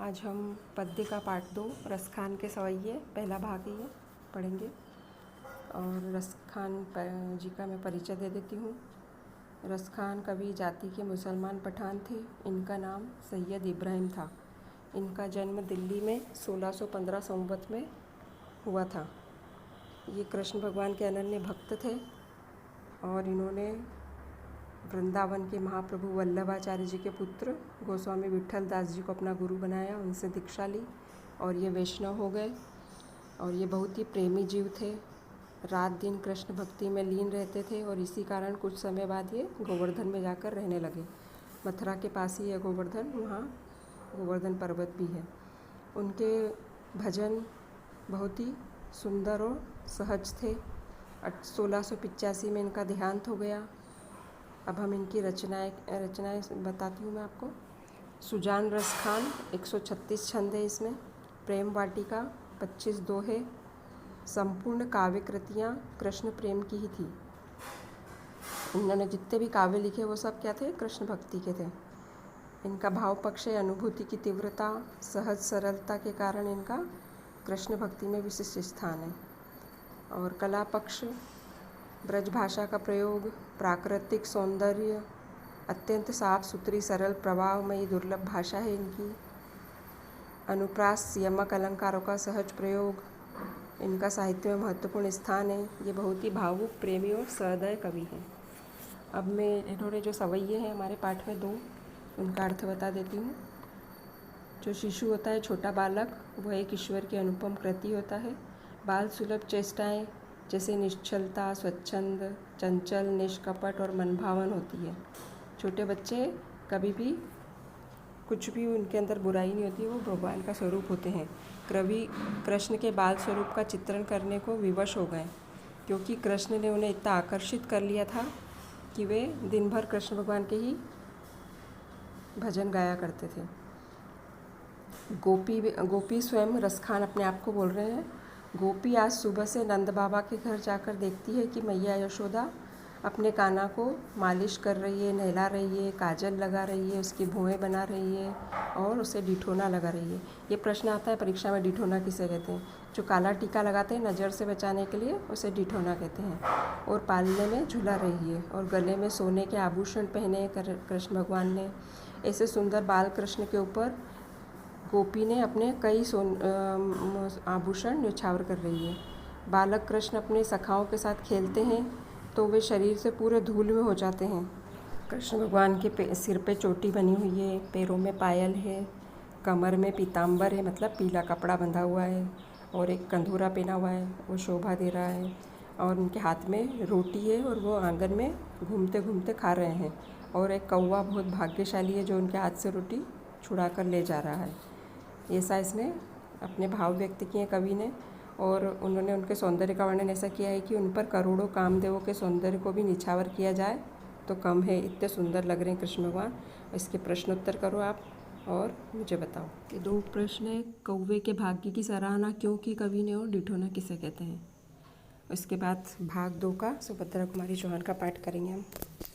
आज हम पद्य का पाठ 2 रसखान के सवैये पहला भाग ये पढ़ेंगे। और रसखान जी का मैं परिचय दे देती हूँ। रसखान कवि जाति के मुसलमान पठान थे। इनका नाम सैयद इब्राहिम था। इनका जन्म दिल्ली में 1615 संवत में हुआ था। ये कृष्ण भगवान के अनन्य भक्त थे और इन्होंने वृंदावन के महाप्रभु वल्लभाचार्य जी के पुत्र गोस्वामी विट्ठल दास जी को अपना गुरु बनाया, उनसे दीक्षा ली और ये वैष्णव हो गए। और ये बहुत ही प्रेमी जीव थे, रात दिन कृष्ण भक्ति में लीन रहते थे और इसी कारण कुछ समय बाद ये गोवर्धन में जाकर रहने लगे। मथुरा के पास ही है गोवर्धन, वहाँ गोवर्धन पर्वत भी है। उनके भजन बहुत ही सुंदर और सहज थे। 1685 में इनका देहांत हो गया। अब हम इनकी रचनाएं बताती हूँ मैं आपको। सुजान रसखान 136 छंद है इसमें। प्रेम वाटिका 25 दोहे। संपूर्ण काव्य कृतियाँ कृष्ण प्रेम की ही थी। इन्होंने जितने भी काव्य लिखे वो सब क्या थे? कृष्ण भक्ति के थे। इनका भाव पक्ष है अनुभूति की तीव्रता, सहज सरलता के कारण इनका कृष्ण भक्ति में विशिष्ट स्थान है। और कला पक्ष ब्रज भाषा का प्रयोग, प्राकृतिक सौंदर्य, अत्यंत साफ सुथरी सरल प्रभावमयी दुर्लभ भाषा है इनकी। अनुप्रास यमक अलंकारों का सहज प्रयोग, इनका साहित्य में महत्वपूर्ण स्थान है। ये बहुत ही भावुक, प्रेमी और सहृदय कवि हैं। अब मैं इन्होंने जो सवैये हैं हमारे पाठ में 2, उनका अर्थ बता देती हूँ। जो शिशु होता है, छोटा बालक, वह एक ईश्वर की अनुपम कृति होता है। बाल सुलभ चेष्टाएँ जैसे निश्चलता, स्वच्छंद, चंचल, निष्कपट और मनभावन होती है। छोटे बच्चे कभी भी कुछ भी उनके अंदर बुराई नहीं होती, वो भगवान का स्वरूप होते हैं। कवि कृष्ण के बाल स्वरूप का चित्रण करने को विवश हो गए, क्योंकि कृष्ण ने उन्हें इतना आकर्षित कर लिया था कि वे दिन भर कृष्ण भगवान के ही भजन गाया करते थे। गोपी स्वयं रसखान अपने आप को बोल रहे हैं। गोपी आज सुबह से नंद बाबा के घर जाकर देखती है कि मैया यशोदा अपने कान्हा को मालिश कर रही है, नहला रही है, काजल लगा रही है, उसकी भौहें बना रही है और उसे डिठोना लगा रही है। ये प्रश्न आता है परीक्षा में, डिठोना किसे कहते हैं? जो काला टीका लगाते हैं नज़र से बचाने के लिए, उसे डिठोना कहते हैं। और पालने में झुला रही है और गले में सोने के आभूषण पहने कृष्ण भगवान ने। ऐसे सुंदर बाल कृष्ण के ऊपर गोपी ने अपने कई आभूषण न्यौछावर कर रही है। बालक कृष्ण अपने सखाओं के साथ खेलते हैं तो वे शरीर से पूरे धूल में हो जाते हैं। कृष्ण भगवान के सिर पे चोटी बनी हुई है, पैरों में पायल है, कमर में पीताम्बर है, मतलब पीला कपड़ा बंधा हुआ है, और एक कंधूरा पहना हुआ है, वो शोभा दे रहा है। और उनके हाथ में रोटी है और वो आंगन में घूमते घूमते खा रहे हैं। और एक कौवा बहुत भाग्यशाली है जो उनके हाथ से रोटी छुड़ा कर ले जा रहा है। ऐसा इसने अपने भाव व्यक्त किए कवि ने। और उन्होंने उनके सौंदर्य का वर्णन ऐसा किया है कि उन पर करोड़ों कामदेवों के सौंदर्य को भी निछावर किया जाए तो कम है, इतने सुंदर लग रहे हैं कृष्ण भगवान। इसके प्रश्नोत्तर करो आप और मुझे बताओ। ये 2 प्रश्न है। कौवे के भाग्य की सराहना क्यों की कवि ने, और डिठोना किसे कहते हैं? इसके बाद भाग 2 का सुभद्रा कुमारी चौहान का पाठ करेंगे हम।